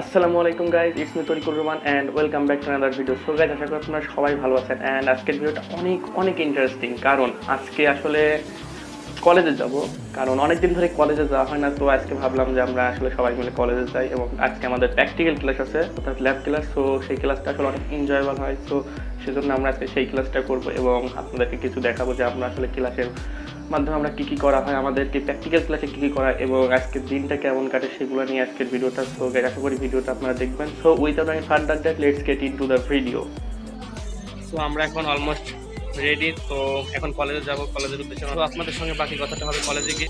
আসসালামু আলাইকুম guys, it's me Tarikur Rahman and welcome back to another video. So guys, আশা করি আপনারা সবাই ভালো আছেন অ্যান্ড আজকের ভিডিওটা অনেক অনেক ইন্টারেস্টিং, কারণ আজকে আসলে কলেজে যাব। কারণ অনেকদিন ধরে কলেজে যাওয়া হয় না, তো আজকে ভাবলাম যে আমরা আসলে সবাই মিলে কলেজে যাই। এবং আজকে আমাদের প্র্যাকটিক্যাল ক্লাস আছে, অর্থাৎ ল্যাব ক্লাস। সো সেই ক্লাসটা আসলে অনেক এনজয়েবল হয়। সো সেজন্য আমরা আজকে সেই ক্লাসটা করবো এবং আপনাদেরকে কিছু দেখাবো যে আমরা আসলে ক্লাসের মাধ্যমে আমরা কী কী করা হয়, আমাদেরকে প্র্যাকটিক্যাল ক্লাসে কী কী করা এবং আজকের দিনটা কেমন কাটে সেগুলো নিয়ে আজকের ভিডিওটা। সো আশা করি ভিডিওটা আপনারা দেখবেন। So without any further that, let's get into the video. So আমরা এখন অলমোস্ট রেডি, তো এখন কলেজে যাব, কলেজের উদ্দেশ্যে। তো আপনাদের সঙ্গে বাকি কথাটা হবে কলেজে গিয়ে।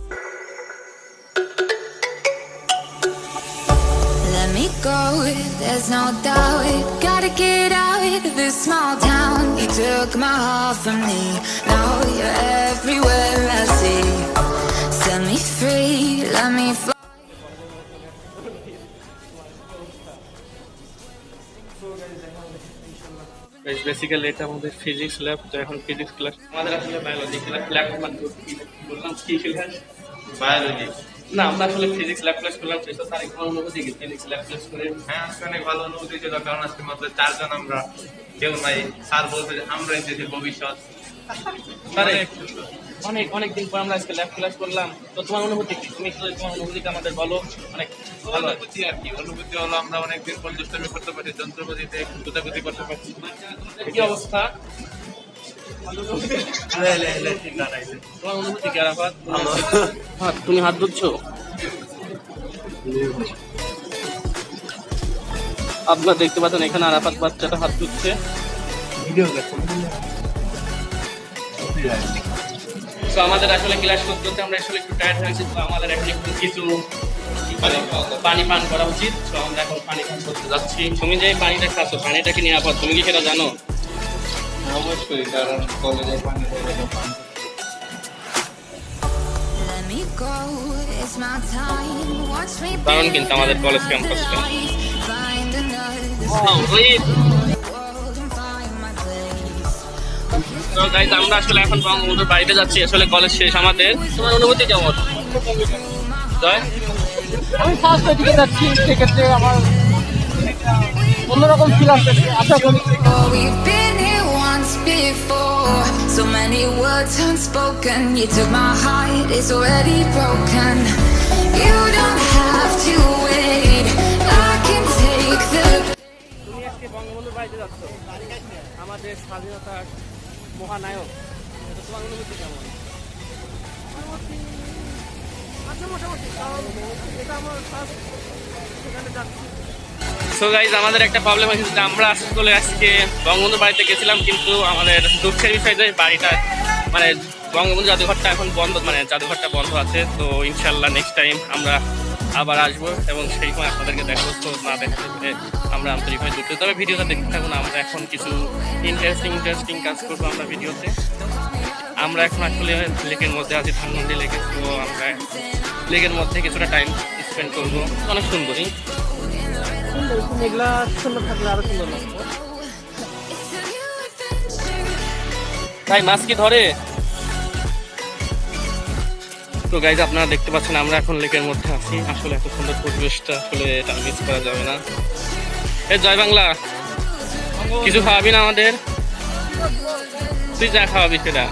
Let me go, there's no doubt. Gotta get out of this small town. You took my heart from me, now you're everywhere I see. Set me free, let me fly. Basically এটা আমাদের physics lab, তো এখন physics class. আমাদের আসলে biology class lab বললাম, কি class? Biology না, আমরা আসলে ফিজিক্স ল্যাব ক্লাস করলাম। সেটা তার কোনো অনুভূতি কি ফিজিক্স ল্যাব ক্লাস করে? হ্যাঁ, আজকে অনেক ভালো অনুভূতি ছিল, কারণ আজকে মাত্র 4 জন আমরা, কেউ নাই। স্যার বলতে যে আমরাই দেশের ভবিষ্যৎ। অনেক অনেক দিন পর আমরা আজকে ল্যাব ক্লাস করলাম। তো তোমার অনুভূতি কি? তুমি তোমার অনুভূতিটা আমাদের বলো। অনেক ভালো অনুভূতি আর কি, অনুভূতি হলো আমরা অনেকদিন পর দুষ্টামি করতে পারছি, যন্ত্রপাতিতে গুতাগুতি করতে পারছি। কি অবস্থা? তোমার অনুভূতি কি আরাফাত? তুমি হাত ধুচ্ছ? আপনারা দেখতে পাচ্ছেন এখানে আরাফাত বাচ্চাটা হাত ধুচ্ছে। তো আমাদের আসলে ক্লাস করতে করতে আমরা আসলে একটু টায়ার্ড হয়েছি, তো আমাদের এখন একটু কিছু পানি পান করা উচিত। তো আমরা এখন পানি পান করতে যাচ্ছি। তুমি যে পানিটা খাচ্ছ, পানিটা কি নিরাপদ? তুমি কি সেটা জানো? অবশ্যই, কারণ কলেজে পানি Let me go, it's my time. Watch me দারুণ কিন্তু আমাদের কলেজ ক্যাম্পাসটা। find another world and find my place. তো গাইস, আমরা আসলে এখন বঙ্গবন্ধুর বাড়িতে যাচ্ছি। আসলে কলেজ শেষ আমাদের। তোমার অনুভূতি কেমন? জয়, আমি ফার্স্ট দিকে যাচ্ছি, সেক্ষেত্রে আমার অন্যরকম ফিল আসছে। আশা করি Oh, we've been here once before. So many words unspoken. You took my heart, it's already broken. You don't have to wait. I can take the. তুমি আজকে বঙ্গবন্ধুর বাড়িতে যাচ্ছ, আমাদের স্বাধীনতার মহানায়ক। তো তোমার অনুভূতি কেমন? সো গাইজ, আমাদের একটা প্রবলেম হয়েছে যে আমরা আসলে আজকে বঙ্গবন্ধুর বাড়িতে গেছিলাম, কিন্তু আমাদের দুঃখের বিষয় যে বাড়িটা মানে বঙ্গবন্ধু জাদুঘরটা এখন বন্ধ, মানে জাদুঘরটা বন্ধ আছে। তো ইনশাল্লাহ নেক্সট টাইম আমরা আবার আসবো এবং সেই সময় আপনাদেরকে দেখাবো। তো না দেখতে আমরা আন্তরিকভাবে দুঃখিত, তবে ভিডিওটা দেখতে থাকুন। আমরা এখন কিছু ইন্টারেস্টিং কাজ করবো আমরা ভিডিওতে। আমরা এখন আসলে লেকের মধ্যে আছি, ধানমন্ডি লেকে। তো আমরা লেকের মধ্যে কিছুটা টাইম স্পেন্ড করবো। অনেক সুন্দরই, মেঘলা সুন্দর থাকলে আরো সুন্দর লাগবে। ভাই মাছ কি ধরে? তো গাইজ, আপনারা দেখতে পাচ্ছেন আমরা এখন লেকের মধ্যে আছি। আসলে এত সুন্দর পরিবেশটা আসলে এটা মিস করা যাবে না। এ জয় বাংলা, কিছু খাওয়াবি না আমাদের? তুই যা খাওয়াবি সেটা,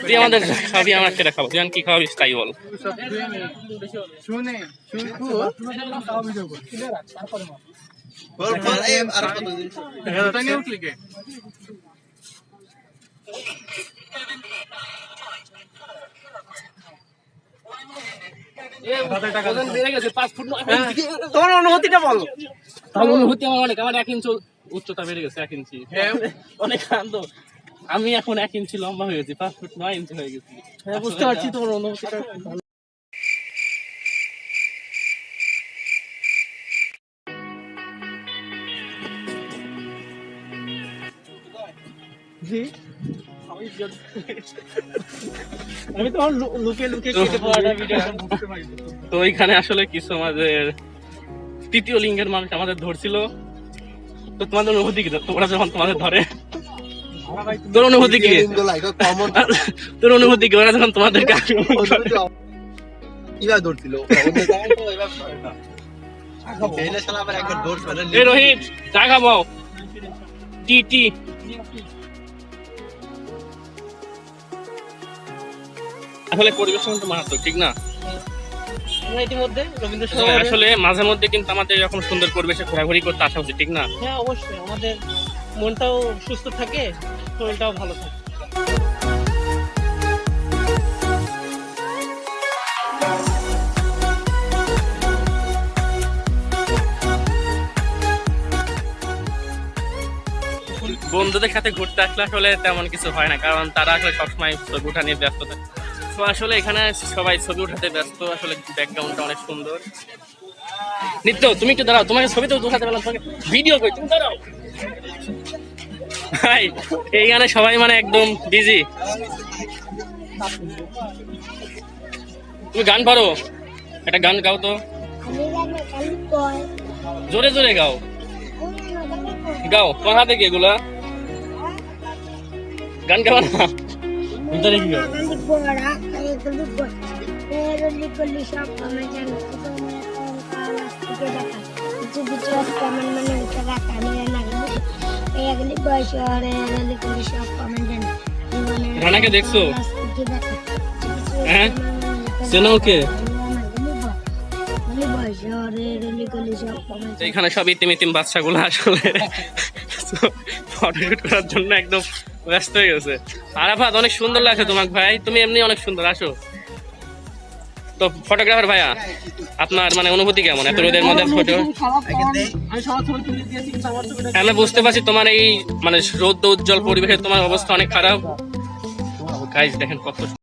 তুই আমাদের যা খাওয়াবি আমরা সেটা খাবো। তুই কি খাওয়াবি তাই বল। তোমার অনুভূতিটা বলো। আমার অনুভূতি আমার 1 ইঞ্চি উচ্চতা বেড়ে গেছে, 1 ইঞ্চি। অনেক আনন্দ। আমি এখন 1 ইঞ্চি লম্বা হয়ে গেছি, 5 ফুট 9 ইঞ্চি হয়ে গেছি। হ্যাঁ, বুঝতে পারছি তোমার অনুভূতিটা। জি, আমি তোমার লুকিয়ে কেটে পড়াটা ভিডিও বুঝতে পারি। তো এখানে আসলে কিছু আমাদের তৃতীয় লিঙ্গের মানুষ আমাদের ধরছিল। তো তোমাদের অনুভূতি কি? তোমরা যখন তোমাদের ধরে তোর অনুভূতি কি? তোর অনুভূতি কি ওরা যখন তোমাদেরকে কিভাবে দৌড়ছিল এই রোহিত চা খাবো টি টি আসলে পরিবেশন তো মারাত্মক ঠিক না আমরা ইতিমধ্যে রবীন্দ্র আসলে- সরোবরে আসলে মাঝে মধ্যে কিন্তু আমাদের এরকম সুন্দর পরিবেশে ঘোরাঘুরি করতে আসা উচিত ঠিক না হ্যাঁ অবশ্যই আমাদের মনটাও সুস্থ থাকে শরীরটাও ভালো থাকে বন্ধুদের সাথে ঘুরতে আসলে আসলে তেমন কিছু হয় না কারণ তারা আসলে সবসময় ছবি উঠা নিয়ে ব্যস্ত থাকে তো আসলে এখানে সবাই ছবি উঠাতে ব্যস্ত আসলে ব্যাকগ্রাউন্ডটা অনেক সুন্দর নিত্য তুমি একটু দাঁড়াও তোমাকে ছবি তো উঠাতে পারলাম তোমাকে ভিডিও করি তুমি দাঁড়াও ভাই এইখানে সবাই মানে একদম বিজি তুমি গান পারো একটা গান গাও তো জোরে জোরে গাও গাও তোমার হাতে কি এগুলা গান গাও না ভিতরে কি গাও রানাকে দেখছো হ্যাঁ চেনো ওকে এখানে সব ইতিম ইতিম বাচ্চাগুলো আসলে ফটোশুট করার জন্য একদম ব্যস্ত হয়ে গেছে আরাফাত অনেক সুন্দর লাগছে তোমাকে ভাই তুমি এমনি অনেক সুন্দর আসো তো ফটোগ্রাফার ভাইয়া আপনার মানে অনুভূতি কেমন এত রোদের মধ্যে ফটো আমি সবার ছবি তুলে দিয়েছি কিন্তু আমার ছবিটা আমি বুঝতে পারছি তোমার এই মানে রোদ উজ্জ্বল পরিবেশে তোমার অবস্থা অনেক খারাপ গাইস দেখেন কত